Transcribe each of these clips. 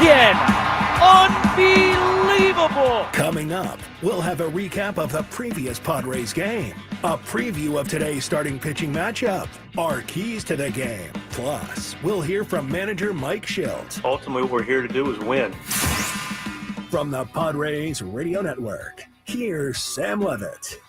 again. Unbelievable. Coming up, we'll have a recap of the previous Padres game, a preview of today's starting pitching matchup, our keys to the game. Plus, we'll hear from manager Mike Shildt. Ultimately, what we're here to do is win. From the Padres Radio Network, here's Sam Levitt.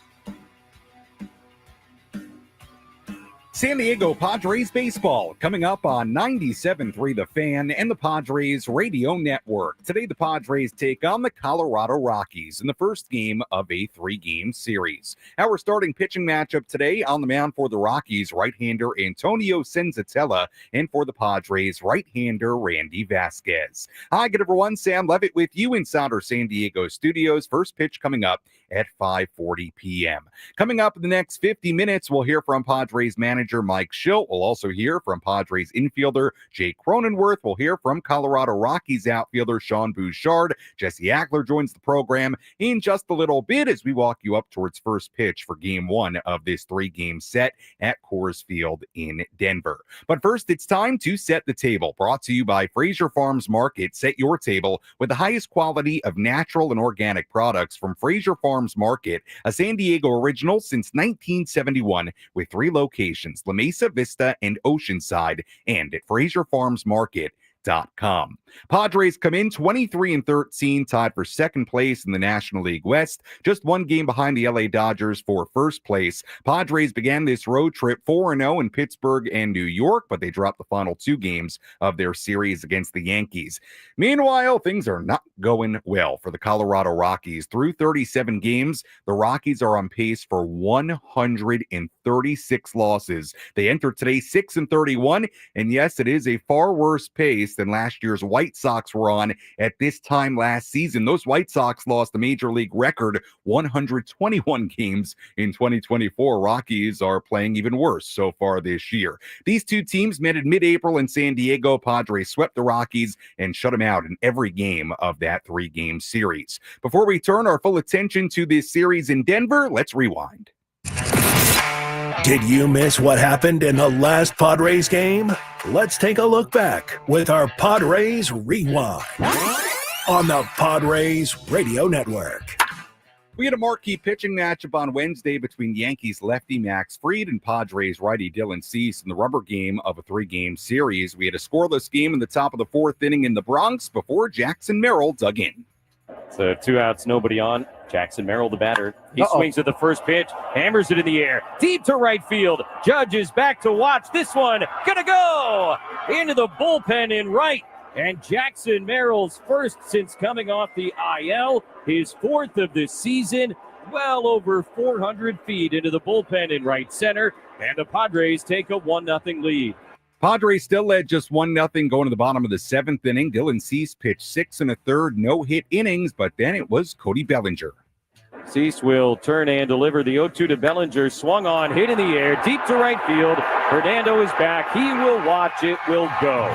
San Diego Padres baseball coming up on 97.3 The Fan and the Padres Radio Network. Today, the Padres take on the Colorado Rockies in the first game of a 3-game series. Our starting pitching matchup today: on the mound for the Rockies, right-hander Antonio Senzatella, and for the Padres, right-hander Randy Vasquez. Hi, good everyone. Sam Levitt with you inside our San Diego studios. First pitch coming up at 5:40 p.m. Coming up in the next 50 minutes, we'll hear from Padres manager Mike Shildt. We'll also hear from Padres infielder Jake Cronenworth. We'll hear from Colorado Rockies outfielder Sean Bouchard. Jesse Agler joins the program in just a little bit as we walk you up towards first pitch for game 1 of this 3-game set at Coors Field in Denver. But first, it's time to set the table. Brought to you by Fraser Farms Market. Set your table with the highest quality of natural and organic products from Fraser Farms Market, a San Diego original since 1971 with 3 locations: La Mesa, Vista, and Oceanside, and at FraserFarmsMarket.com. Padres come in 23-13, tied for second place in the National League West, just 1 game behind the LA Dodgers for first place. Padres began this road trip 4-0 in Pittsburgh and New York, but they dropped the final 2 games of their series against the Yankees. Meanwhile, things are not going well for the Colorado Rockies. Through 37 games, the Rockies are on pace for 136 losses. They entered today 6-31, and yes, it is a far worse pace than last year's White Sox were on at this time last season. Those White Sox lost the major league record 121 games in 2024. Rockies are playing even worse so far this year. These 2 teams met in mid-April in San Diego. Padres swept the Rockies and shut them out in every game of that 3-game series. Before we turn our full attention to this series in Denver, let's rewind. Did you miss what happened in the last Padres game? Let's take a look back with our Padres Rewind on the Padres Radio Network. We had a marquee pitching matchup on Wednesday between Yankees lefty Max Fried and Padres righty Dylan Cease in the rubber game of a 3-game series. We had a scoreless game in the top of the 4th inning in the Bronx before Jackson Merrill dug in. So 2 outs, nobody on. Jackson Merrill, the batter. He swings at the first pitch, hammers it in the air, deep to right field. Judge is back to watch this one. Gonna go into the bullpen in right. And Jackson Merrill's first since coming off the IL, his 4th of the season, well over 400 feet into the bullpen in right center. And the Padres take a 1-0 lead. Padres still led just 1-0 going to the bottom of the 7th inning. Dylan Cease pitched 6 1/3 no-hit innings, but then it was Cody Bellinger. Cease will turn and deliver the 0-2 to Bellinger. Swung on, hit in the air, deep to right field. Fernando is back. He will watch. It will go.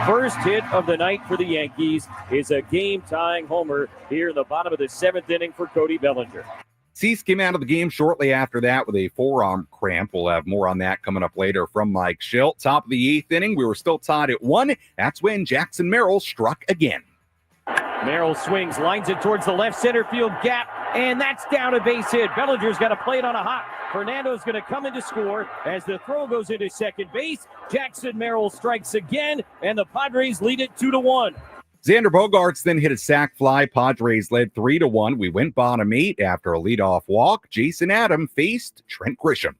First hit of the night for the Yankees is a game-tying homer here in the bottom of the 7th inning for Cody Bellinger. Cease came out of the game shortly after that with a forearm cramp. We'll have more on that coming up later from Mike Shildt. Top of the 8th inning, we were still tied at 1. That's when Jackson Merrill struck again. Merrill swings, lines it towards the left center field gap, and that's down a base hit. Bellinger's got to play it on a hop. Fernando's going to come in to score as the throw goes into second base. Jackson Merrill strikes again, and the Padres lead it 2-1. Xander Bogaerts then hit a sac fly. Padres led 3-1. We went bottom 8 after a leadoff walk. Jason Adam faced Trent Grisham.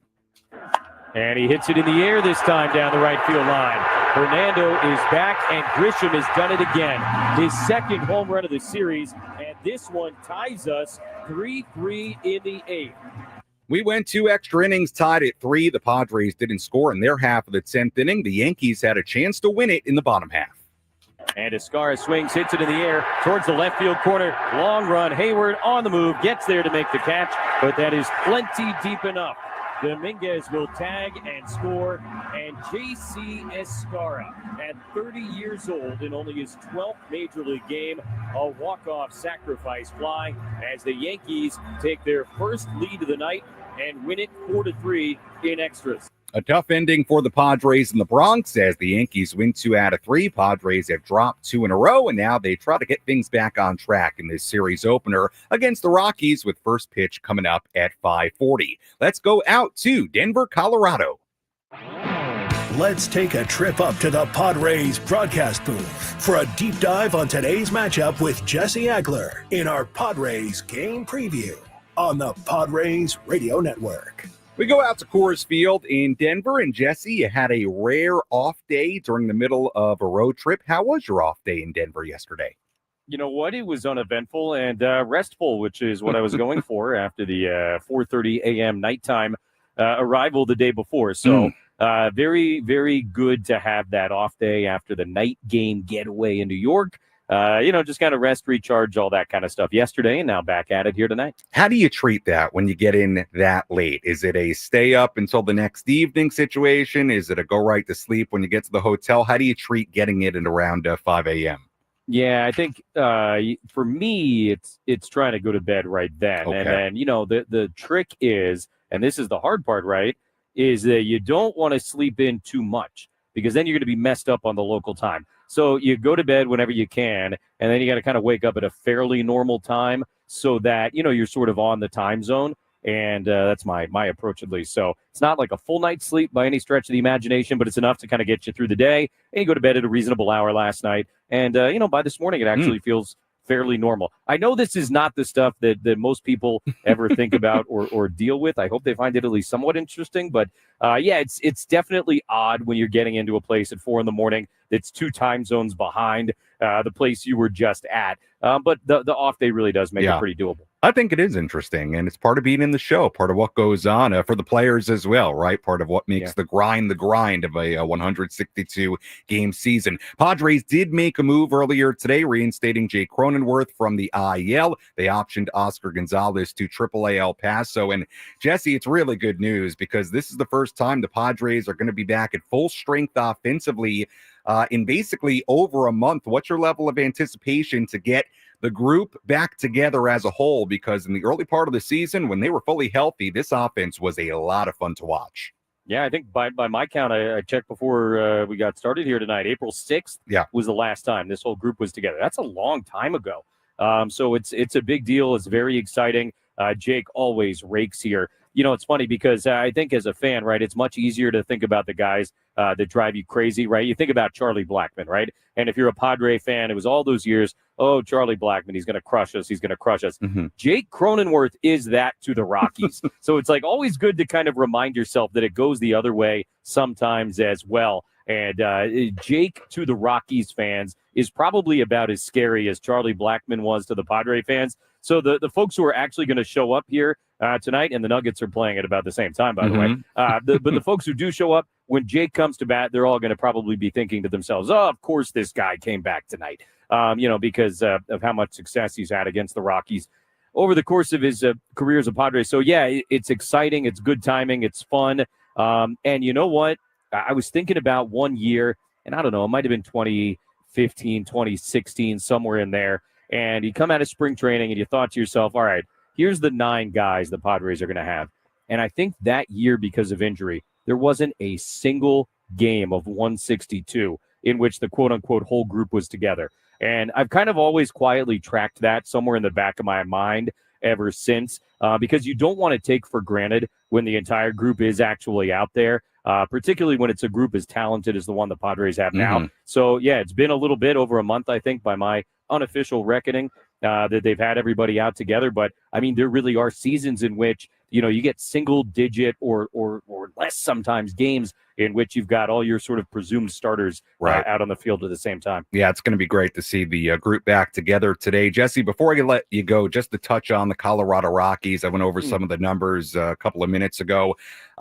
And he hits it in the air this time down the right field line. Fernando is back, and Grisham has done it again. His 2nd home run of the series, and this one ties us 3-3 in the 8th. We went 2 extra innings, tied at 3. The Padres didn't score in their half of the 10th inning. The Yankees had a chance to win it in the bottom half. And Escara swings, hits it in the air towards the left field corner. Long run, Hayward on the move, gets there to make the catch, but that is plenty deep enough. Dominguez will tag and score, and J.C. Escara, at 30 years old in only his 12th Major League game, a walk-off sacrifice fly as the Yankees take their first lead of the night and win it 4-3 in extras. A tough ending for the Padres in the Bronx as the Yankees win 2 out of 3. Padres have dropped 2 in a row, and now they try to get things back on track in this series opener against the Rockies with first pitch coming up at 5:40. Let's go out to Denver, Colorado. Let's take a trip up to the Padres broadcast booth for a deep dive on today's matchup with Jesse Agler in our Padres game preview on the Padres Radio Network. We go out to Coors Field in Denver, and Jesse, you had a rare off day during the middle of a road trip. How was your off day in Denver yesterday? You know what? It was uneventful and restful, which is what I was going for after the 4:30 a.m. nighttime arrival the day before. So very, very good to have that off day after the night game getaway in New York. Just kind of rest, recharge, all that kind of stuff yesterday, and now back at it here tonight. How do you treat that when you get in that late? Is it a stay up until the next evening situation? Is it a go right to sleep when you get to the hotel? How do you treat getting it at around 5 a.m.? Yeah, I think for me, it's trying to go to bed right then. Okay. And then, the trick is, and this is the hard part, right, is that you don't want to sleep in too much because then you're going to be messed up on the local time. So you go to bed whenever you can, and then you got to kind of wake up at a fairly normal time so that, you're sort of on the time zone. And that's my approach, at least. So it's not like a full night's sleep by any stretch of the imagination, but it's enough to kind of get you through the day. And you go to bed at a reasonable hour last night. And, by this morning, it actually feels fairly normal. I know this is not the stuff that most people ever think about or deal with. I hope they find it at least somewhat interesting. But, it's definitely odd when you're getting into a place at 4 a.m. that's 2 time zones behind the place you were just at. But the off day really does make it pretty doable. I think it is interesting, and it's part of being in the show, part of what goes on for the players as well, right? Part of what makes the grind of a 162-game season. Padres did make a move earlier today, reinstating Jake Cronenworth from the IL. They optioned Oscar Gonzalez to AAA El Paso. And, Jesse, it's really good news because this is the first time the Padres are going to be back at full strength offensively in basically over a month. What's your level of anticipation to get the group back together as a whole? Because in the early part of the season, when they were fully healthy, this offense was a lot of fun to watch. Yeah, I think by my count, I checked before we got started here tonight. April 6th was the last time this whole group was together. That's a long time ago. So it's a big deal. It's very exciting. Jake always rakes here. It's funny because I think as a fan, right, it's much easier to think about the guys that drive you crazy, right? You think about Charlie Blackmon, right? And if you're a Padre fan, it was all those years, oh, Charlie Blackmon, he's going to crush us. He's going to crush us. Jake Cronenworth is that to the Rockies. So it's like always good to kind of remind yourself that it goes the other way sometimes as well. And Jake to the Rockies fans is probably about as scary as Charlie Blackmon was to the Padre fans. So the folks who are actually going to show up here tonight, and the Nuggets are playing at about the same time, by the way. But the folks who do show up, when Jake comes to bat, they're all going to probably be thinking to themselves, oh, of course this guy came back tonight, because of how much success he's had against the Rockies over the course of his career as a Padre. So, it's exciting. It's good timing. It's fun. And you know what? I was thinking about one year, and I don't know, it might have been 2015, 2016, somewhere in there. And you come out of spring training and you thought to yourself, all right, here's the 9 guys the Padres are going to have. And I think that year, because of injury, there wasn't a single game of 162 in which the quote-unquote whole group was together. And I've kind of always quietly tracked that somewhere in the back of my mind ever since, because you don't want to take for granted when the entire group is actually out there, particularly when it's a group as talented as the one the Padres have now. So, it's been a little bit over a month, I think, by my unofficial reckoning, that they've had everybody out together. But, I mean, there really are seasons in which, you get single-digit or less sometimes games in which you've got all your sort of presumed starters out on the field at the same time. Yeah, it's going to be great to see the group back together today. Jesse, before I let you go, just to touch on the Colorado Rockies, I went over some of the numbers a couple of minutes ago.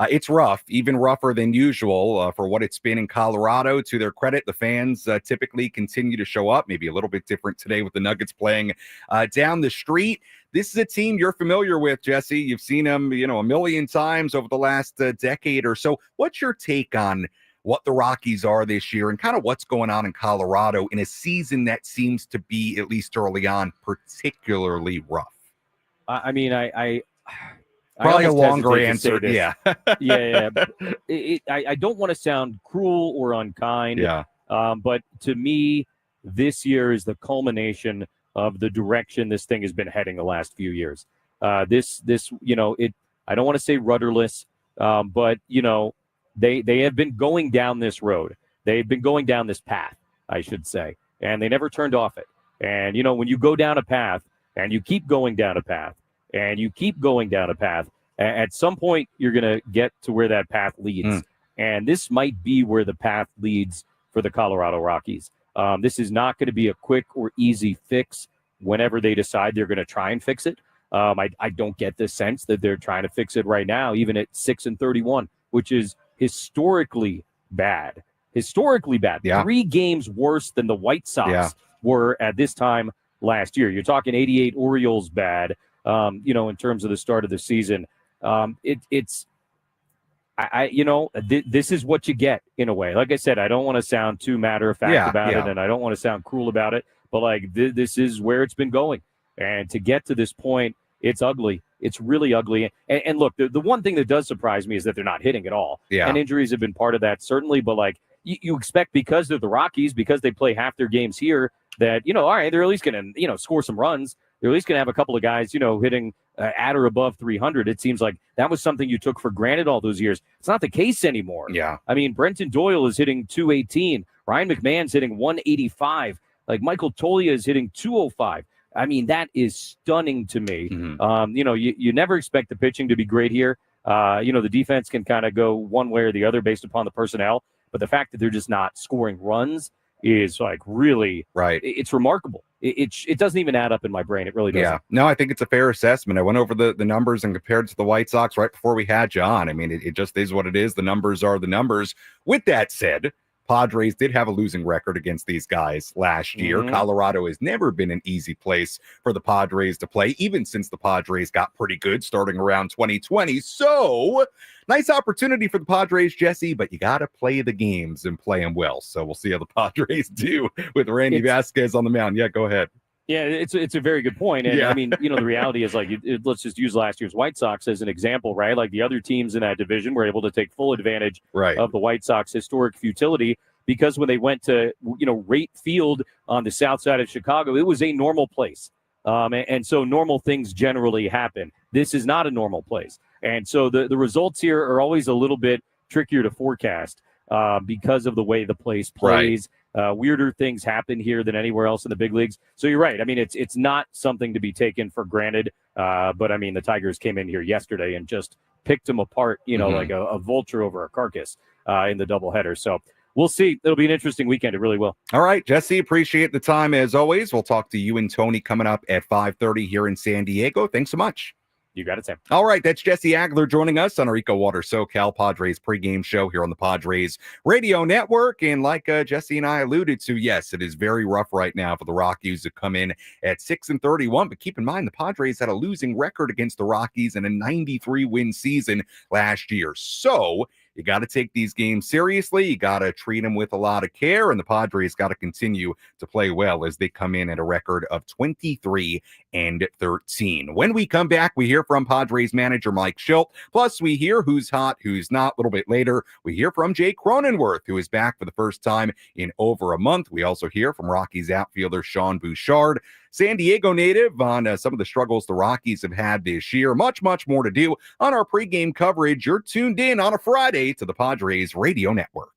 It's rough, even rougher than usual for what it's been in Colorado. To their credit, the fans typically continue to show up, maybe a little bit different today with the Nuggets playing down the street. This is a team you're familiar with, Jesse. You've seen them, a million times over the last decade or so. What's your take on what the Rockies are this year and kind of what's going on in Colorado in a season that seems to be, at least early on, particularly rough? I mean, I Probably a almost longer hesitate to say answer. this. Yeah. I don't want to sound cruel or unkind. Yeah. But to me, this year is the culmination of the direction this thing has been heading the last few years. I don't want to say rudderless, but they have been going down this road. They've been going down this path, I should say, and they never turned off it. And when you go down a path and you keep going down a path and you keep going down a path, at some point you're going to get to where that path leads. And this might be where the path leads for the Colorado Rockies. This is not going to be a quick or easy fix whenever they decide they're going to try and fix it. I don't get the sense that they're trying to fix it right now, even at 6-31, which is historically bad. Yeah. 3 games worse than the White Sox were at this time last year. You're talking 88 Orioles bad, in terms of the start of the season. This is what you get in a way. Like I said, I don't want to sound too matter of fact about it, and I don't want to sound cruel about it, but this is where it's been going. And to get to this point, it's ugly. It's really ugly. And look, the one thing that does surprise me is that they're not hitting at all. Yeah. And injuries have been part of that, certainly. But you expect, because they're the Rockies, because they play half their games here, that, all right, they're at least going to, score some runs. They're at least going to have a couple of guys, hitting at or above 300. It seems like that was something you took for granted all those years. It's not the case anymore. Yeah. I mean, Brenton Doyle is hitting 218. Ryan McMahon's hitting 185. Michael Toglia is hitting 205. I mean, that is stunning to me. Mm-hmm. You never expect the pitching to be great here. The defense can kind of go one way or the other based upon the personnel. But the fact that they're just not scoring runs is really right. It's remarkable. It doesn't even add up in my brain. It really doesn't. Yeah. No, I think it's a fair assessment. I went over the numbers and compared to the White Sox right before we had you on. I mean, it just is what it is. The numbers are the numbers. With that said, Padres did have a losing record against these guys last year. Mm-hmm. Colorado has never been an easy place for the Padres to play, even since the Padres got pretty good starting around 2020. So, nice opportunity for the Padres, Jesse, but you got to play the games and play them well. So we'll see how the Padres do with Randy Vasquez on the mound. Yeah, go ahead. Yeah, it's a very good point. And I mean, the reality is let's just use last year's White Sox as an example, right? The other teams in that division were able to take full advantage of the White Sox historic futility, because when they went to, Rate Field on the south side of Chicago, it was a normal place. And so normal things generally happen. This is not a normal place. And so the results here are always a little bit trickier to forecast because of the way the place plays. Weirder things happen here than anywhere else in the big leagues. So you're right. I mean, it's not something to be taken for granted. But I mean, the Tigers came in here yesterday and just picked them apart, like a vulture over a carcass in the doubleheader. So we'll see. It'll be an interesting weekend. It really will. All right, Jesse, appreciate the time as always. We'll talk to you and Tony coming up at 5:30 here in San Diego. Thanks so much. You got it, Sam. All right, that's Jesse Agler joining us on our EcoWater SoCal Padres pregame show here on the Padres Radio Network. And like Jesse and I alluded to, yes, it is very rough right now for the Rockies to come in at 6-31. But keep in mind, the Padres had a losing record against the Rockies in a 93-win season last year. So you got to take these games seriously. You got to treat them with a lot of care. And the Padres got to continue to play well as they come in at a record of 23-13. When we come back, we hear from Padres manager Mike Shildt. Plus, we hear who's hot, who's not. A little bit later, we hear from Jake Cronenworth, who is back for the first time in over a month. We also hear from Rockies outfielder Sean Bouchard, San Diego native, on some of the struggles the Rockies have had this year. Much, much more to do on our pregame coverage. You're tuned in on a Friday to the Padres Radio Network.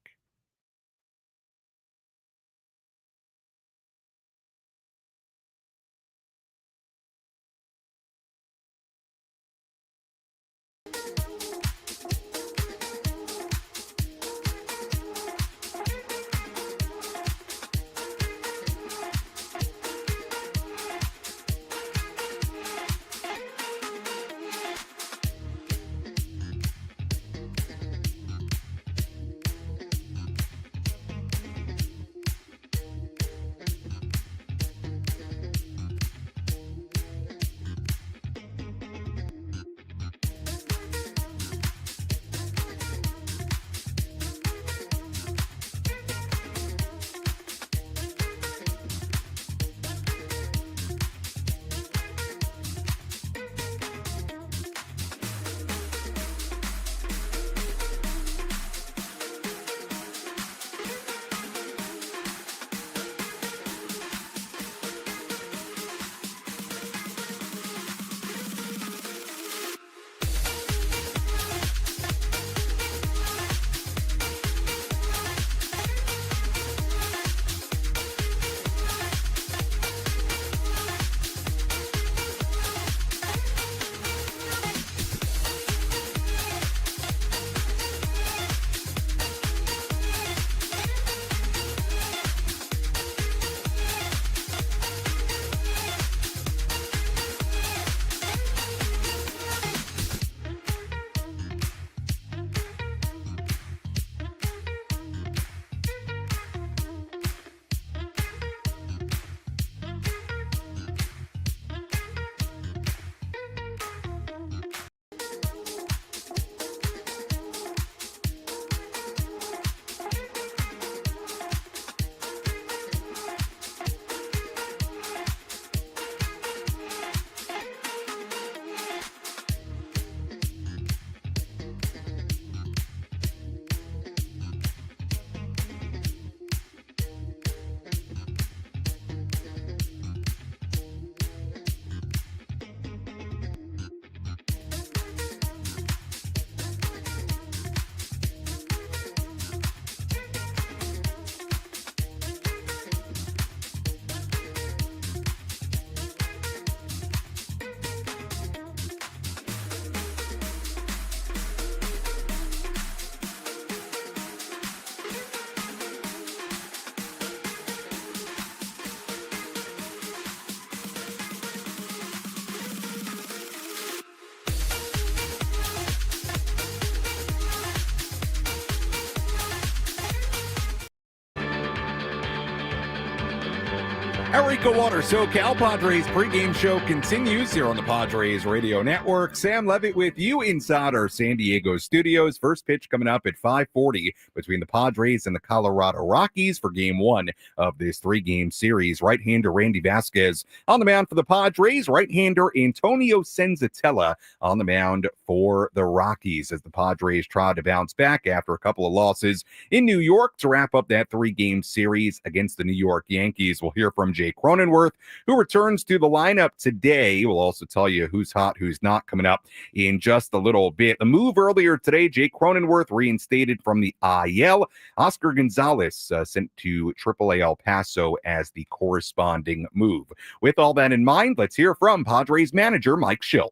Our EcoWater SoCal Padres pregame show continues here on the Padres Radio Network. Sam Levitt with you inside our San Diego studios. First pitch coming up at 5:40 between the Padres and the Colorado Rockies for Game 1 of this 3-game series. Right-hander Randy Vasquez on the mound for the Padres. Right-hander Antonio Senzatella on the mound for the Rockies as the Padres try to bounce back after a couple of losses in New York to wrap up that 3-game series against the New York Yankees. We'll hear from Jake Cronenworth, who returns to the lineup today. We'll also tell you who's hot, who's not coming up in just a little bit. The move earlier today, Jake Cronenworth reinstated from the IL. Oscar Gonzalez sent to AAA El Paso as the corresponding move. With all that in mind, let's hear from Padres manager Mike Shildt.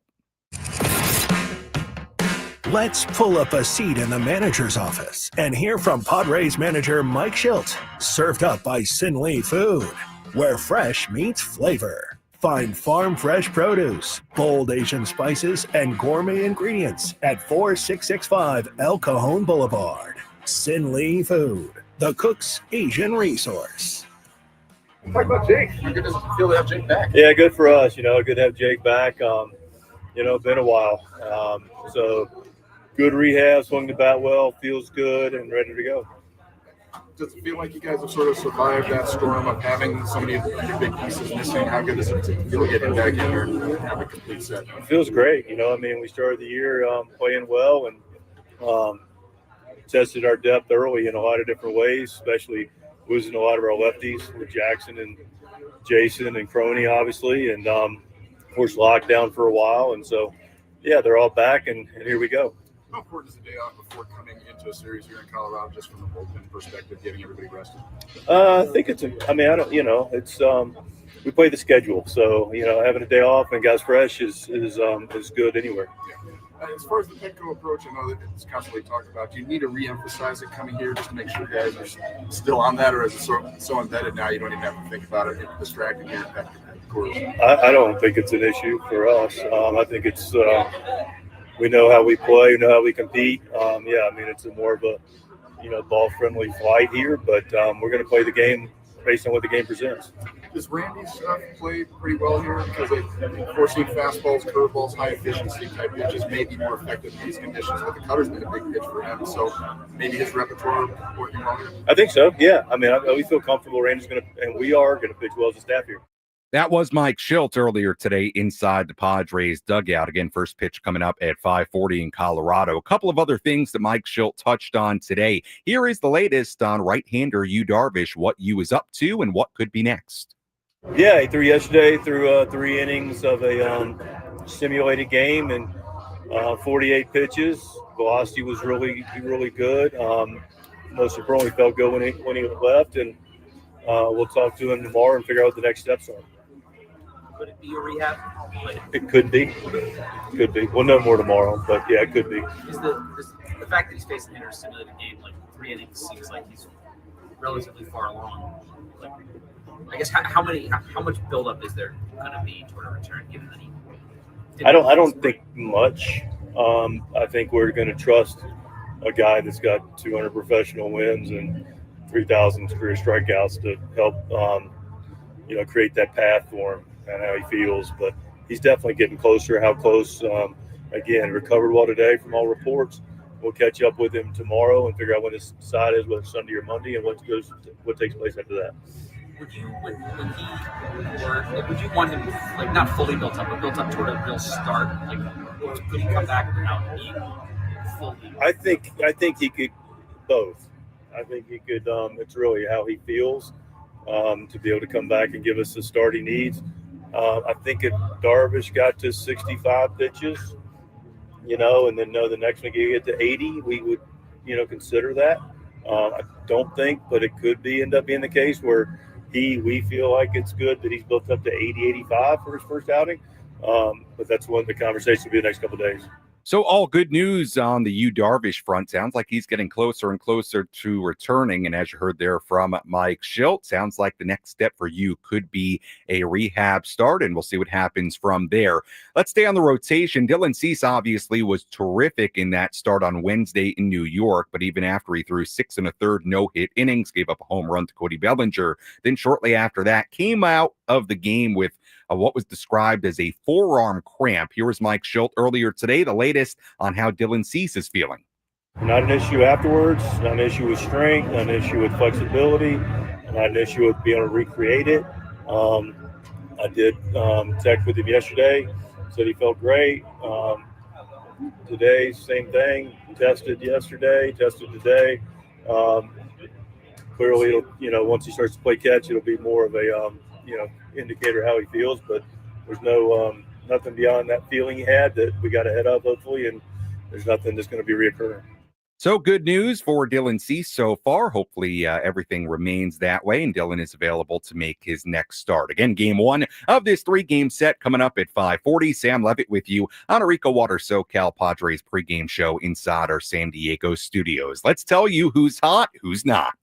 Let's pull up a seat in the manager's office and hear from Padres manager Mike Shildt. Served up by Sin Lee Food, where fresh meets flavor. Find farm fresh produce, bold Asian spices, and gourmet ingredients at 4665 El Cajon Boulevard. Sin Lee Food, the cook's Asian resource. Talk about Jake. How good does it feel to have Jake back? Yeah, good for us. Good to have Jake back. Been a while. So good rehab, swung the bat well, feels good, and ready to go. Does it feel like you guys have sort of survived that storm of having so many of your big pieces missing? How good does it feel to get him back in here and have a complete set? It feels great. We started the year playing well and tested our depth early in a lot of different ways, especially losing a lot of our lefties with Jackson and Jason and Crony, obviously, and of course lockdown for a while. And so, yeah, they're all back, and here we go. How important is the day off before coming into a series here in Colorado, just from the bullpen perspective, getting everybody rested? I think we play the schedule. So, having a day off and guys fresh is good anywhere. Yeah. As far as the Petco approach, I know that it's constantly talked about. Do you need to reemphasize it coming here just to make sure guys are still on that, or is it so embedded now you don't even have to think about it distracting you? Of course. I don't think it's an issue for us. I think it's we know how we play, we know how we compete. It's more of a ball-friendly flight here, but we're going to play the game based on what the game presents. Does Randy's stuff play pretty well here? Because forcing fastballs, curveballs, high-efficiency type pitches may be more effective in these conditions, but the cutter's been a big pitch for him, so maybe his repertoire working well here? I think so, yeah. We feel comfortable Randy's going to, and we are going to pitch well as a staff here. That was Mike Shildt earlier today inside the Padres dugout. Again, first pitch coming up at 5:40 in Colorado. A couple of other things that Mike Shildt touched on today. Here is the latest on right-hander Yu Darvish, what Yu is up to and what could be next. Yeah, he threw yesterday through 3 innings of a simulated game and 48 pitches. Velocity was really good. Most importantly, felt good when he left, and we'll talk to him tomorrow and figure out what the next steps are. Could it be a rehab? It could be. Could be. We'll know more tomorrow, but yeah, it could be. Is the fact that he's facing an simulated game, like 3 innings, seems like he's relatively far along. Like, I guess how much buildup is there going to be toward a return, given that he? I don't think much. I think we're going to trust a guy that's got 200 professional wins and 3,000 career strikeouts to help, create that path for him and how he feels. But he's definitely getting closer. How close? Again, recovered well today from all reports. We'll catch up with him tomorrow and figure out when his side is, whether it's Sunday or Monday, and what takes place after that. Would you want him like not fully built up, but built up toward a real start? Like, could he come back without being fully? I think he could both. I think he could. It's really how he feels to be able to come back and give us the start he needs. I think if Darvish got to 65 pitches, and then the next one you get to 80, we would, consider that. I don't think, but it could end up being the case where we feel like it's good that he's built up to 80, 85 for his first outing. But that's one of the conversations will be the next couple of days. So all good news on the Yu Darvish front. Sounds like he's getting closer and closer to returning. And as you heard there from Mike Shildt, sounds like the next step for you could be a rehab start, and we'll see what happens from there. Let's stay on the rotation. Dylan Cease obviously was terrific in that start on Wednesday in New York, but even after he threw 6 1/3 no-hit innings, gave up a home run to Cody Bellinger, then shortly after that came out of the game with what was described as a forearm cramp. Here was Mike Shildt earlier today, the latest on how Dylan Cease is feeling. Not an issue afterwards, not an issue with strength, not an issue with flexibility, not an issue with being able to recreate it. I did text with him yesterday, said he felt great. Today, same thing, tested yesterday, tested today. Clearly, it'll, once he starts to play catch, it'll be more of a, indicator how he feels, but there's no nothing beyond that feeling he had that we got ahead of, hopefully, and there's nothing that's going to be reoccurring. So good news for Dylan Cease so far. Hopefully everything remains that way, and Dylan is available to make his next start. Again, game 1 of this 3-game set coming up at 5:40. Sam Levitt with you on our EcoWater SoCal Padres pregame show inside our San Diego studios. Let's tell you who's hot, who's not.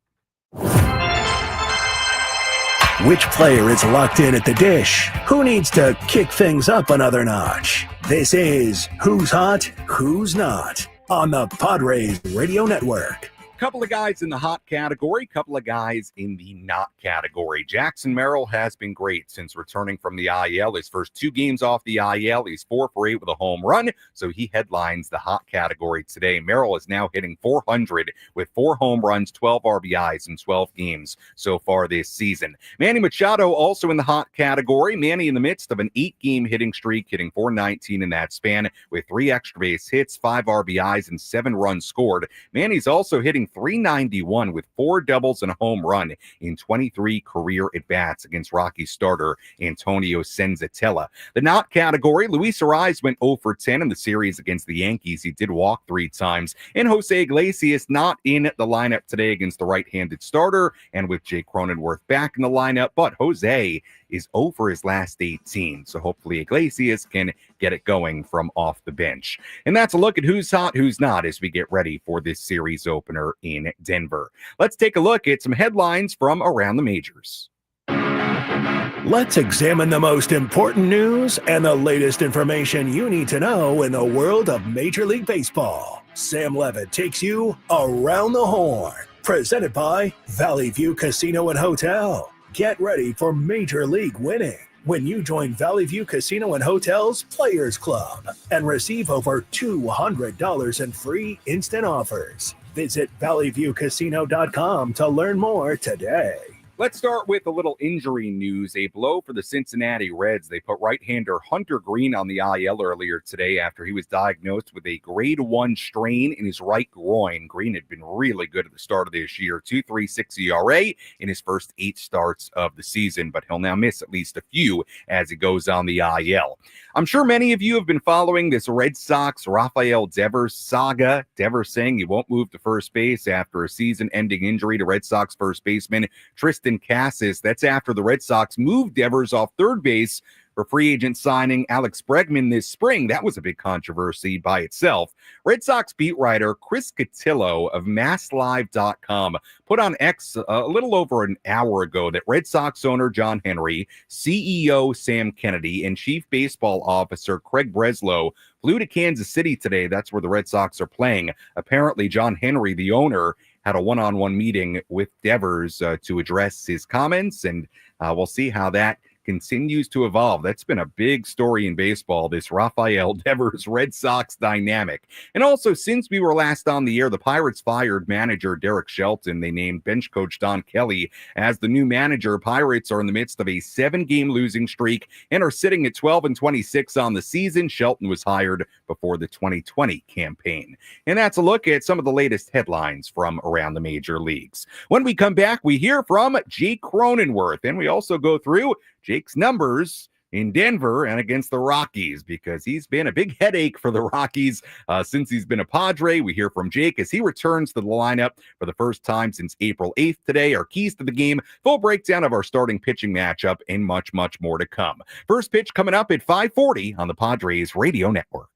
Which player is locked in at the dish? Who needs to kick things up another notch? This is Who's Hot, Who's Not on the Padres Radio Network. Couple of guys in the hot category, couple of guys in the not category. Jackson Merrill has been great since returning from the IL. His first 2 games off the IL, he's 4 for 8 with a home run, so he headlines the hot category today. Merrill is now hitting .400 with 4 home runs, 12 RBIs in 12 games so far this season. Manny Machado also in the hot category. Manny in the midst of an 8-game hitting streak, hitting .419 in that span with 3 extra base hits, 5 RBIs, and 7 runs scored. Manny's also hitting .391 with 4 doubles and a home run in 23 career at-bats against Rockies starter Antonio Senzatella. The not category, Luis Arraez went 0 for 10 in the series against the Yankees. He did walk 3 times. And Jose Iglesias not in the lineup today against the right-handed starter, and with Jake Cronenworth back in the lineup, but Jose is 0 for his last 18. So hopefully Iglesias can get it going from off the bench. And that's a look at who's hot, who's not as we get ready for this series opener in Denver. Let's take a look at some headlines from around the majors. Let's examine the most important news and the latest information you need to know in the world of Major League Baseball. Sam Levitt takes you around the horn. Presented by Valley View Casino and Hotel. Get ready for Major League winning when you join Valley View Casino and Hotel's Players Club and receive over $200 in free instant offers. Visit valleyviewcasino.com to learn more today. Let's start with a little injury news. A blow for the Cincinnati Reds. They put right-hander Hunter Green on the IL earlier today after he was diagnosed with a grade 1 strain in his right groin. Green had been really good at the start of this year, 2.36 ERA in his first 8 starts of the season, but he'll now miss at least a few as he goes on the IL. I'm sure many of you have been following this Red Sox Rafael Devers saga. Devers saying he won't move to first base after a season-ending injury to Red Sox first baseman Tristan Cassis. That's after the Red Sox moved Devers off third base for free agent signing Alex Bregman this spring. That was a big controversy by itself. Red Sox beat writer Chris Cotillo of MassLive.com put on X a little over an hour ago that Red Sox owner John Henry, CEO Sam Kennedy, and Chief Baseball Officer Craig Breslow flew to Kansas City today. That's where the Red Sox are playing. Apparently, John Henry, the owner, had a one-on-one meeting with Devers to address his comments, and we'll see how that continues to evolve. That's been a big story in baseball, this Rafael Devers Red Sox dynamic. And also, since we were last on the air, the Pirates fired manager Derek Shelton. They named bench coach Don Kelly as the new manager. Pirates are in the midst of a 7-game losing streak and are sitting at 12-26 on the season. Shelton was hired before the 2020 campaign. And that's a look at some of the latest headlines from around the major leagues. When we come back, we hear from Jake Cronenworth, and we also go through Jake's numbers in Denver and against the Rockies, because he's been a big headache for the Rockies since he's been a Padre. We hear from Jake as he returns to the lineup for the first time since April 8th today. Our keys to the game, full breakdown of our starting pitching matchup, and much, much more to come. First pitch coming up at 5:40 on the Padres Radio Network.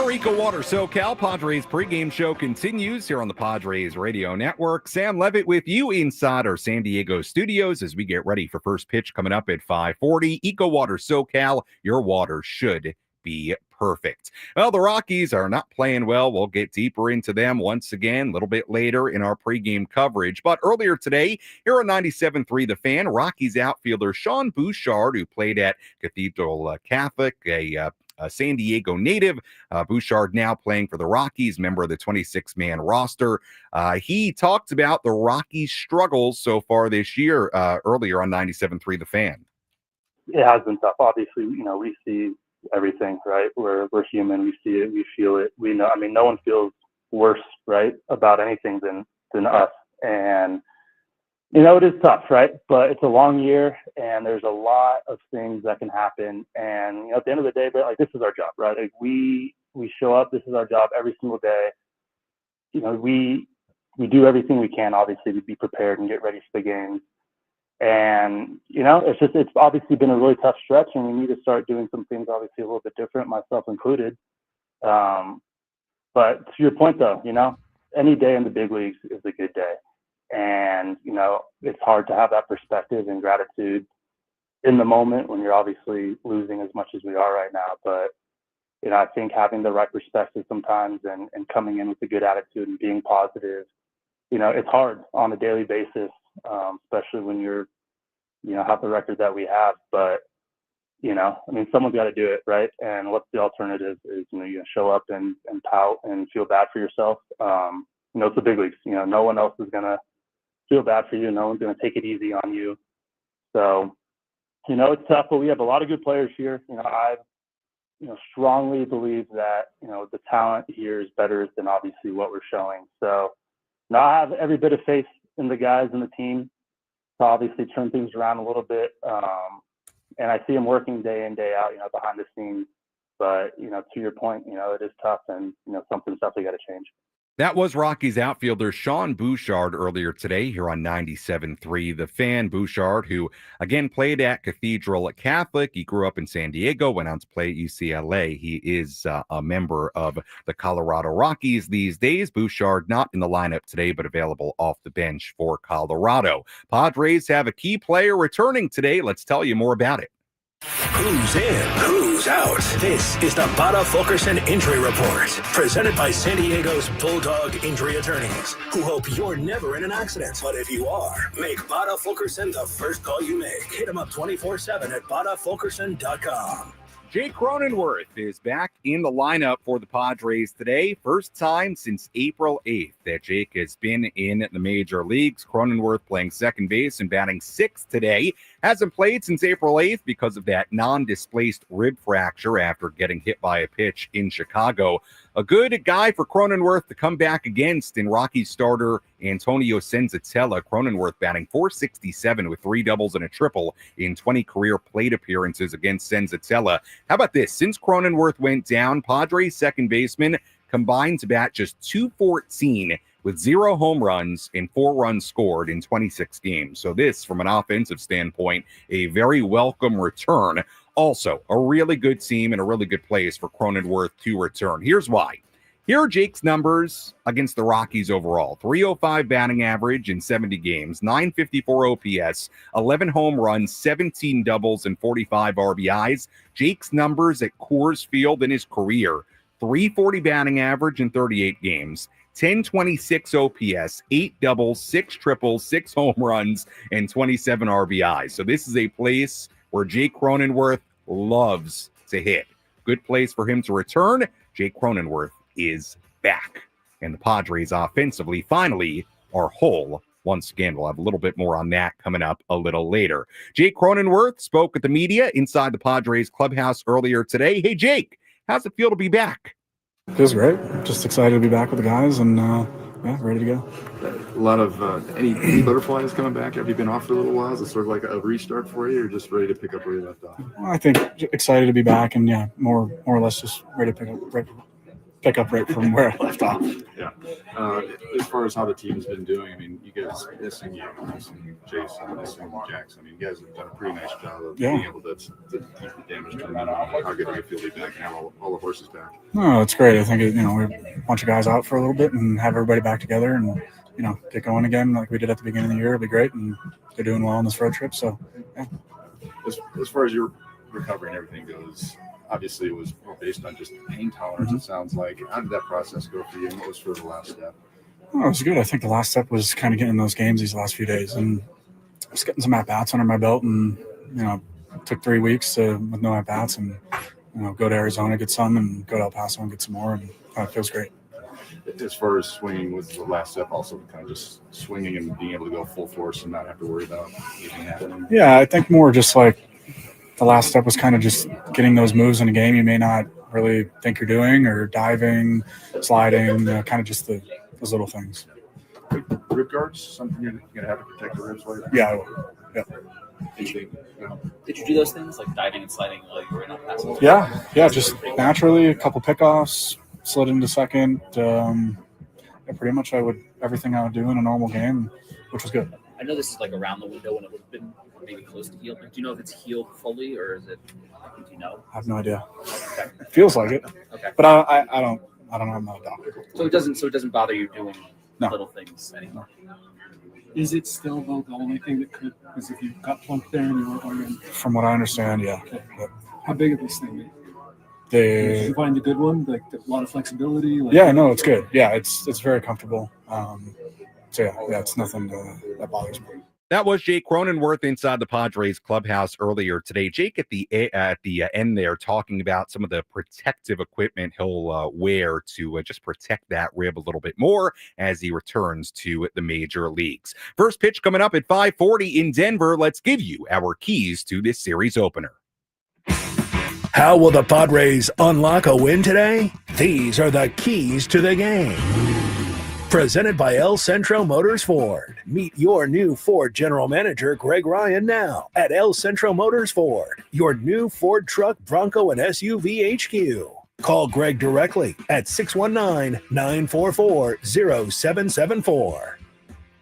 Our EcoWater SoCal Padres pregame show continues here on the Padres Radio Network. Sam Levitt with you inside our San Diego studios as we get ready for first pitch coming up at 5:40. EcoWater SoCal, your water should be perfect. Well, the Rockies are not playing well. We'll get deeper into them once again a little bit later in our pregame coverage. But earlier today, here on 97.3 The Fan, Rockies outfielder Sean Bouchard, who played at Cathedral Catholic, a San Diego native. Bouchard now playing for the Rockies, member of the 26-man roster. He talked about the Rockies' struggles so far this year earlier on 97.3 The Fan. It has been tough. Obviously, we see everything, right? We're human. We see it. We feel it. We know. I mean, no one feels worse, right, about anything than us. And it is tough, right? But it's a long year, and there's a lot of things that can happen. And at the end of the day, but this is our job, right? Like we show up. This is our job every single day. We do everything we can, obviously, to be prepared and get ready for the games. And it's obviously been a really tough stretch, and we need to start doing some things obviously a little bit different, myself included. But to your point, though, any day in the big leagues is a good day. And, it's hard to have that perspective and gratitude in the moment when you're obviously losing as much as we are right now. But, I think having the right perspective sometimes and coming in with a good attitude and being positive, it's hard on a daily basis, especially when you're, have the record that we have. But, someone's got to do it, right? And what's the alternative is, you show up and pout and feel bad for yourself. It's the big leagues. No one else is going to feel bad for you. No one's going to take it easy on you. So, it's tough, but we have a lot of good players here. I strongly believe that, the talent here is better than obviously what we're showing. So now I have every bit of faith in the guys and the team to obviously turn things around a little bit. And I see them working day in, day out, behind the scenes. But, to your point, it is tough, and, something's definitely got to change. That was Rockies outfielder Sean Bouchard earlier today here on 97.3 The Fan. Bouchard, who again played at Cathedral Catholic. He grew up in San Diego, went on to play at UCLA. He is a member of the Colorado Rockies these days. Bouchard not in the lineup today, but available off the bench for Colorado. Padres have a key player returning today. Let's tell you more about it. Who's in? Who's out? This is the Bada Fulkerson Injury Report, presented by San Diego's Bulldog Injury Attorneys, who hope you're never in an accident. But if you are, make Bada Fulkerson the first call you make. Hit him up 24/7 at badafulkerson.com. Jake Cronenworth is back in the lineup for the Padres today. First time since April 8th that Jake has been in the major leagues. Cronenworth playing second base and batting sixth today. Hasn't played since April 8th because of that non-displaced rib fracture after getting hit by a pitch in Chicago. A good guy for Croninworth to come back against in Rockies starter Antonio Senzatella. Cronenworth batting .467 with 3 doubles and a triple in 20 career plate appearances against Senzatella. How about this? Since Cronenworth went down, Padres second baseman combined to bat just .214 with 0 home runs and 4 runs scored in 26 games. So this, from an offensive standpoint, a very welcome return. Also, a really good team and a really good place for Cronenworth to return. Here's why. Here are Jake's numbers against the Rockies overall. .305 batting average in 70 games, .954 OPS, 11 home runs, 17 doubles, and 45 RBIs. Jake's numbers at Coors Field in his career. .340 batting average in 38 games, .1026 OPS, 8 doubles, 6 triples, 6 home runs, and 27 RBIs. So this is a place where Jake Cronenworth loves to hit. Good place for him to return. Jake Cronenworth is back. And the Padres offensively finally are whole once again. We'll have a little bit more on that coming up a little later. Jake Cronenworth spoke with the media inside the Padres clubhouse earlier today. Hey, Jake, how's it feel to be back? Feels great. Just excited to be back with the guys and ready to go. A lot of any butterflies coming back. Have you been off for a little while? Is it sort of like a restart for you, or just ready to pick up where you left off? I think excited to be back and more or less just ready to pick up. pick up right from where I left off. Yeah. As far as how the team has been doing, I mean, you guys missing you, missing Jason, missing Jackson. I mean, you guys have done a pretty nice job of being able to keep the damage to them. How good do you feel to be back and have all the horses back? No, it's great. I think we have a bunch of guys out for a little bit and have everybody back together and get going again like we did at the beginning of the year. It'll be great, and they're doing well on this road trip. So, yeah. As far as your recovery and everything goes, obviously it was more based on just pain tolerance. It sounds like. How did that process go for you? And what was for the last step? Oh, it was good. I think the last step was kind of getting those games these last few days and just getting some at-bats under my belt. And, it took 3 weeks with no at-bats and, go to Arizona, get some, and go to El Paso and get some more. And it feels great. As far as swinging, was the last step also kind of just swinging and being able to go full force and not have to worry about anything happening? Yeah, I think more just like the last step was kind of just getting those moves in a game you may not really think you're doing, or diving, sliding, kind of just those little things. Rib guards, something you're going to have to protect the ribs with? Yeah, I will. Yeah. Did you do those things like diving and sliding while you were in El Paso? Yeah, just naturally, a couple pickoffs, slid into second. Pretty much everything I would do in a normal game, which was good. I know this is like around the window when it would have been maybe close to healed. Do you know if it's healed fully, or is it? Do you know? I have no idea. Okay. It feels like it. Okay. But I don't. I'm not a doctor. So it doesn't bother you doing little things anymore. Is it still though the only thing that could? Because if you got plunked there and you weren't wearing. From what I understand, yeah. Okay. How big is this thing? Did you find a good one? Like a lot of flexibility? Yeah, no, it's good. Yeah, it's very comfortable. So yeah, it's nothing that bothers me. That was Jake Cronenworth inside the Padres clubhouse earlier today. Jake at the end there talking about some of the protective equipment he'll wear to just protect that rib a little bit more as he returns to the major leagues. First pitch coming up at 5:40 in Denver. Let's give you our keys to this series opener. How will the Padres unlock a win today? These are the keys to the game. Presented by El Centro Motors Ford. Meet your new Ford General Manager, Greg Ryan, now at El Centro Motors Ford, your new Ford truck, Bronco, and SUV HQ. Call Greg directly at 619-944-0774.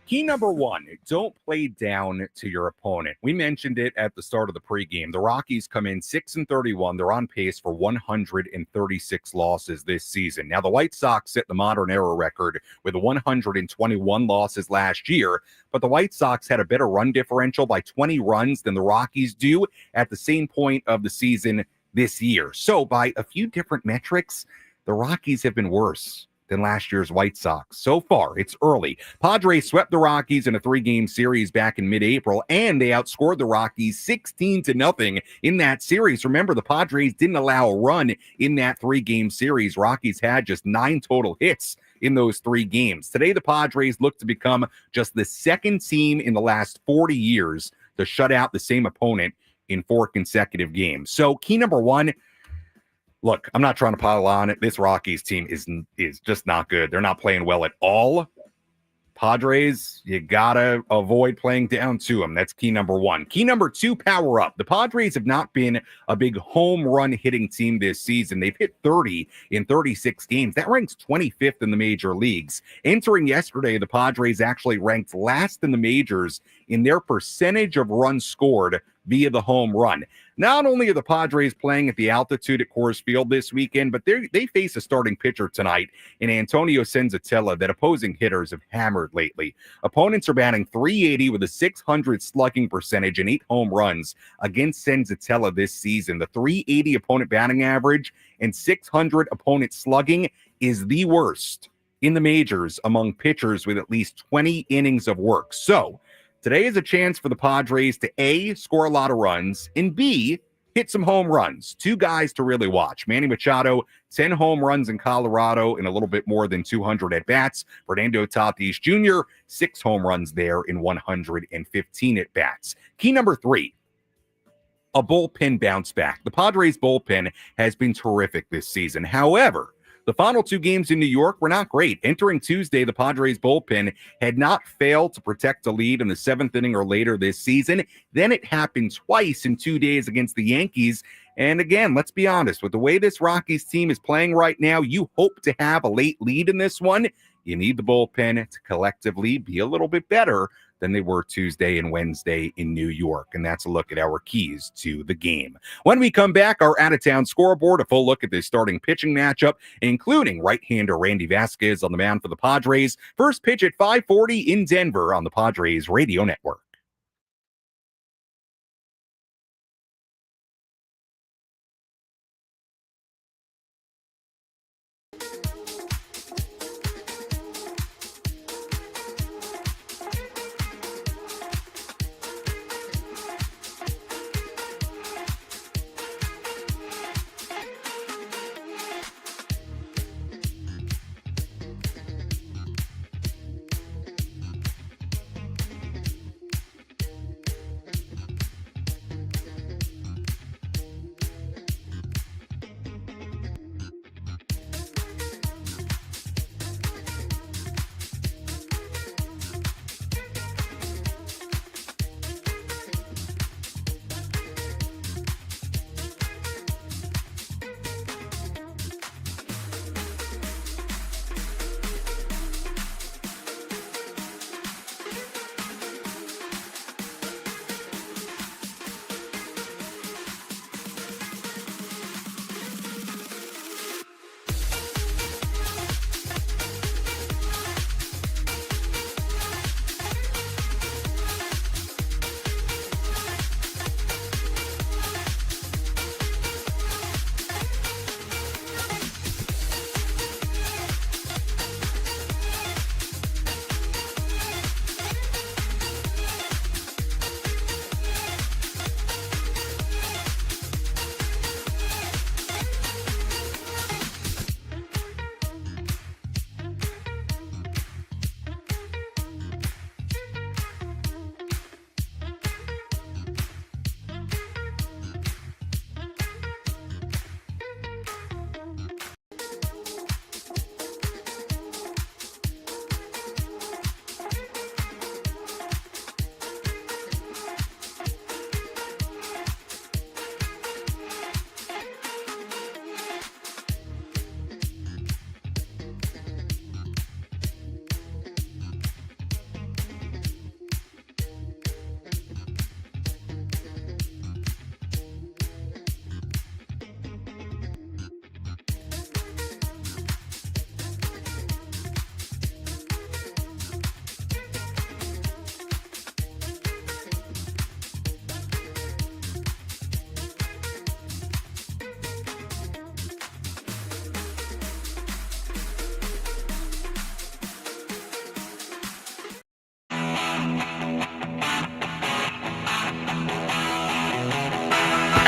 Key number one, don't play down to your opponent. We mentioned it at the start of the pregame. The Rockies come in 6-31. They're on pace for 136 losses this season. Now, the White Sox set the modern era record with 121 losses last year, but the White Sox had a better run differential by 20 runs than the Rockies do at the same point of the season this year. So by a few different metrics, the Rockies have been worse than last year's White Sox. So far, it's early. Padres swept the Rockies in a 3-game series back in mid-April, and they outscored the Rockies 16-0 in that series. Remember, the Padres didn't allow a run in that 3-game series. Rockies had just 9 total hits in those 3 games. Today, the Padres look to become just the second team in the last 40 years to shut out the same opponent in 4 consecutive games. So, key number one, look, I'm not trying to pile on it. This Rockies team is just not good. They're not playing well at all. Padres, you gotta avoid playing down to them. That's key number one. Key number two, power up. The Padres have not been a big home run hitting team this season. They've hit 30 in 36 games. That ranks 25th in the major leagues. Entering yesterday, the Padres actually ranked last in the majors in their percentage of runs scored via the home run. Not only are the Padres playing at the altitude at Coors Field this weekend, but they face a starting pitcher tonight in Antonio Senzatella that opposing hitters have hammered lately. Opponents are batting .380 with a .600 slugging percentage and 8 home runs against Senzatella this season. The .380 opponent batting average and .600 opponent slugging is the worst in the majors among pitchers with at least 20 innings of work. So, today is a chance for the Padres to A, score a lot of runs, and B, hit some home runs. 2 guys to really watch. Manny Machado, 10 home runs in Colorado and a little bit more than 200 at-bats. Fernando Tatis Jr., 6 home runs there in 115 at-bats. Key number 3, a bullpen bounce back. The Padres bullpen has been terrific this season. However, The final two games in New York were not great. Entering Tuesday, the Padres bullpen had not failed to protect a lead in the seventh inning or later this season. Then it happened twice in 2 days against the Yankees. And again, let's be honest, with the way this Rockies team is playing right now, you hope to have a late lead in this one. You need the bullpen to collectively be a little bit better than they were Tuesday and Wednesday in New York. And that's a look at our keys to the game. When we come back, our out-of-town scoreboard, a full look at the starting pitching matchup, including right-hander Randy Vasquez on the mound for the Padres. First pitch at 5:40 in Denver on the Padres Radio Network.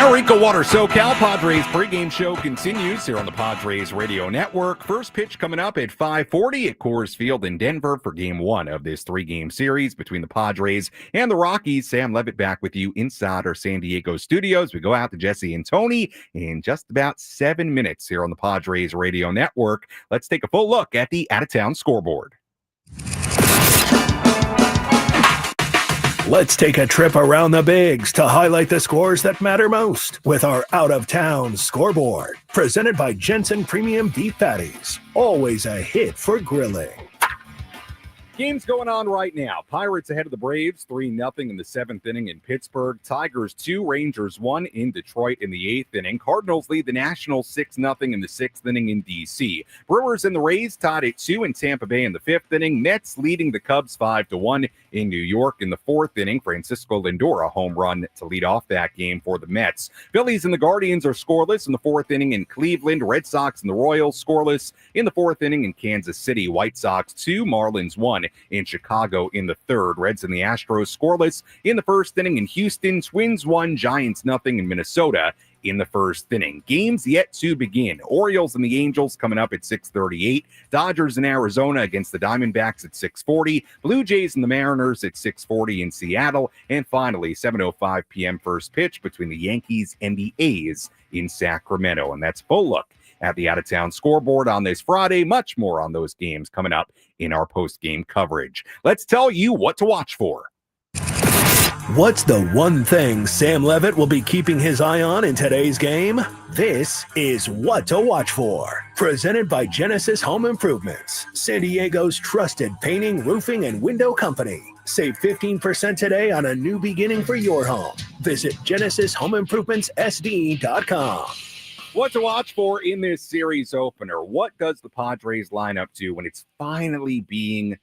Our EcoWater SoCal Padres pregame show continues here on the Padres Radio Network. First pitch coming up at 5:40 at Coors Field in Denver for Game 1 of this 3-game series between the Padres and the Rockies. Sam Levitt back with you inside our San Diego studios. We go out to Jesse and Tony in just about 7 minutes here on the Padres Radio Network. Let's take a full look at the out-of-town scoreboard. Let's take a trip around the bigs to highlight the scores that matter most with our out-of-town scoreboard. Presented by Jensen Premium Beef Patties. Always a hit for grilling. Games going on right now. Pirates ahead of the Braves, 3-0 in the 7th inning in Pittsburgh. Tigers 2, Rangers 1 in Detroit in the 8th inning. Cardinals lead the Nationals 6-0 in the 6th inning in D.C. Brewers and the Rays tied at 2 in Tampa Bay in the 5th inning. Mets leading the Cubs 5-1 in New York in the 4th inning. Francisco Lindor, a home run to lead off that game for the Mets. Phillies and the Guardians are scoreless in the 4th inning in Cleveland. Red Sox and the Royals scoreless in the 4th inning in Kansas City. White Sox 2, Marlins 1 in Chicago in the 3rd. Reds and the Astros scoreless in the 1st inning in Houston. Twins 1, Giants 0 in Minnesota in the 1st inning. Games yet to begin. Orioles and the Angels coming up at 6:38. Dodgers in Arizona against the Diamondbacks at 6:40. Blue Jays and the Mariners at 6:40 in Seattle. And finally, 7:05 p.m. first pitch between the Yankees and the A's in Sacramento. And that's full look at the out-of-town scoreboard on this Friday. Much more on those games coming up in our post-game coverage. Let's tell you what to watch for. What's the one thing Sam Levitt will be keeping his eye on in today's game? This is What to Watch For, presented by Genesis Home Improvements, San Diego's trusted painting, roofing, and window company. Save 15% today on a new beginning for your home. Visit GenesisHomeImprovementsSD.com. What to watch for in this series opener? What does the Padres lineup do when it's finally being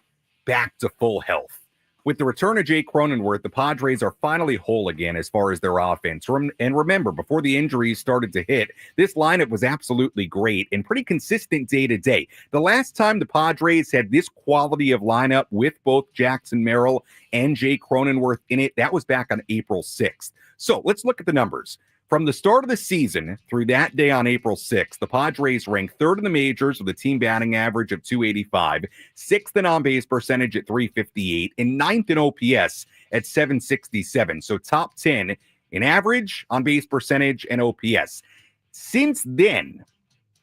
back to full health? With the return of Jake Cronenworth, the Padres are finally whole again as far as their offense. And remember, before the injuries started to hit, this lineup was absolutely great and pretty consistent day to day. The last time the Padres had this quality of lineup with both Jackson Merrill and Jake Cronenworth in it, that was back on April 6th. So let's look at the numbers. From the start of the season through that day on April 6th, the Padres ranked third in the majors with a team batting average of .285, sixth in on-base percentage at .358, and ninth in OPS at .767. So top 10 in average, on-base percentage, and OPS. Since then,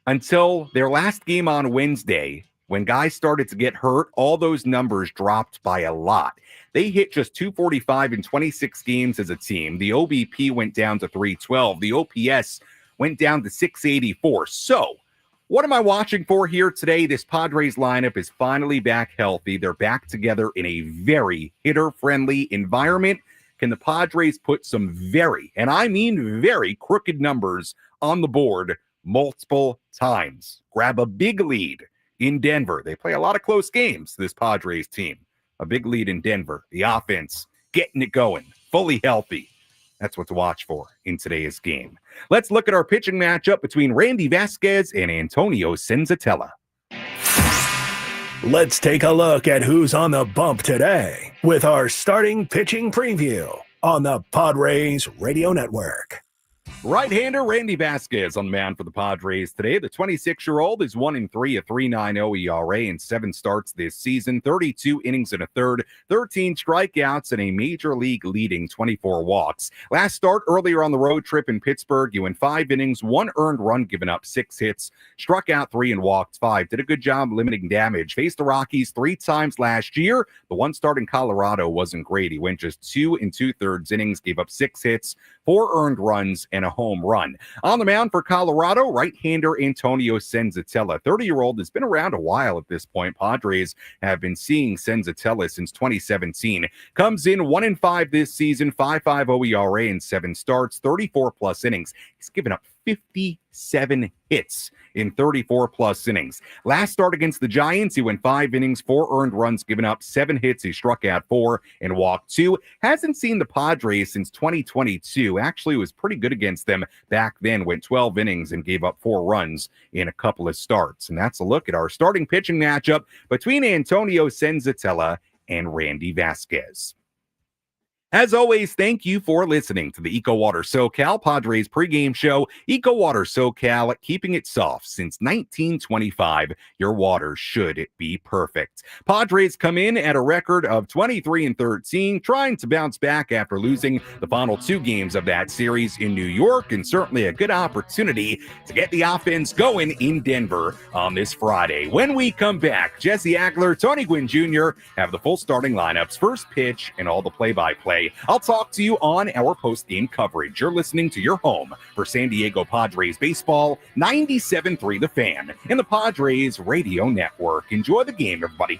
until their last game on Wednesday, when guys started to get hurt, all those numbers dropped by a lot. They hit just .245 in 26 games as a team. The OBP went down to .312. The OPS went down to .684. So, what am I watching for here today? This Padres lineup is finally back healthy. They're back together in a very hitter-friendly environment. Can the Padres put some very, and I mean very, crooked numbers on the board multiple times? Grab a big lead in Denver. They play a lot of close games, this Padres team. A big lead in Denver. The offense getting it going, fully healthy. That's what to watch for in today's game. Let's look at our pitching matchup between Randy Vasquez and Antonio Senzatella. Let's take a look at who's on the bump today with our starting pitching preview on the Padres Radio Network. Right-hander Randy Vasquez on the mound for the Padres today. The 26-year-old is 1-3, a 3.90 ERA in 7 starts this season, 32 innings and a third, 13 strikeouts, and a major league leading 24 walks. Last start earlier on the road trip in Pittsburgh, he went 5 innings, 1 earned run, given up 6 hits, struck out 3 and walked 5. Did a good job limiting damage. Faced the Rockies 3 times last year. The one start in Colorado wasn't great. He went just 2 2/3 innings, gave up 6 hits, 4 earned runs, and a home run. On the mound for Colorado, right-hander Antonio Senzatella. 30-year-old has been around a while at this point. Padres have been seeing Senzatella since 2017. Comes in 1-5 this season, 5.50 ERA in 7 starts, 34-plus innings. He's given up 57 hits in 34-plus innings. Last start against the Giants, he went 5 innings, 4 earned runs, given up 7 hits. He struck out 4 and walked 2. Hasn't seen the Padres since 2022. Actually was pretty good against them back then. Went 12 innings and gave up 4 runs in a couple of starts. And that's a look at our starting pitching matchup between Antonio Senzatella and Randy Vasquez. As always, thank you for listening to the EcoWater SoCal Padres pregame show. EcoWater SoCal, keeping it soft since 1925. Your water should be perfect. Padres come in at a record of 23-13, trying to bounce back after losing the final 2 games of that series in New York, and certainly a good opportunity to get the offense going in Denver on this Friday. When we come back, Jesse Agler, Tony Gwynn Jr. have the full starting lineups, first pitch, and all the play-by-play. I'll talk to you on our post-game coverage. You're listening to your home for San Diego Padres baseball, 97.3 The Fan, and the Padres Radio Network. Enjoy the game, everybody.